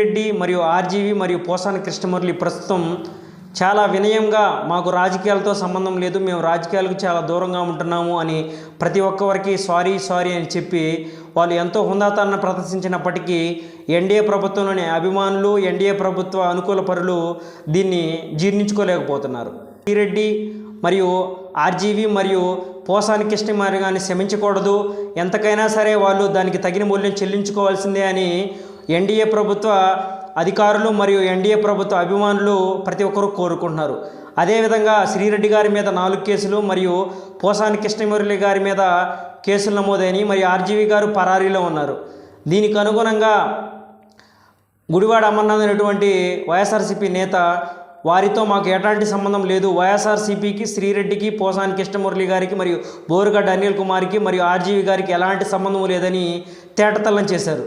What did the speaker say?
రెడ్డి మరియు ఆర్జీవి మరియు పోసాని కృష్ణమురళి ప్రస్తుతం చాలా వినయంగా మాకు రాజకీయాలతో సంబంధం లేదు, మేము రాజకీయాలకు చాలా దూరంగా ఉంటున్నాము అని ప్రతి ఒక్కరికి సారీ అని చెప్పి వాళ్ళు ఎంతో హుందాతనాన్ని ప్రదర్శించినప్పటికీ ఎన్డీఏ ప్రభుత్వంలోని అభిమానులు, ఎన్డీఏ ప్రభుత్వ అనుకూల పరులు దీన్ని జీర్ణించుకోలేకపోతున్నారు. రెడ్డి మరియు ఆర్జీవి మరియు పోసాని కృష్ణమురళి గారిని క్షమించకూడదు, ఎంతకైనా సరే వాళ్ళు దానికి తగిన మూల్యం చెల్లించుకోవాల్సిందే అని ఎన్డీఏ ప్రభుత్వ అధికారులు మరియు ఎన్డీఏ ప్రభుత్వ అభిమానులు ప్రతి ఒక్కరూ కోరుకుంటున్నారు. అదేవిధంగా శ్రీరెడ్డి గారి మీద 4 కేసులు మరియు పోసాని కృష్ణమురళి గారి మీద కేసులు నమోదైనవి, మరియు ఆర్జీవి గారు పరారీలో ఉన్నారు. దీనికి అనుగుణంగా గుడివాడ అమర్నాథ్ అనేటువంటి వైఎస్ఆర్సీపీ నేత వారితో మాకు ఎలాంటి సంబంధం లేదు, వైఎస్ఆర్సీపీకి, శ్రీరెడ్డికి, పోసాని కృష్ణమురళి గారికి మరియు బోరుగడ్డ అనిల్ కుమార్కి మరియు ఆర్జీవి గారికి ఎలాంటి సంబంధం లేదని తేటతెల్లం చేశారు.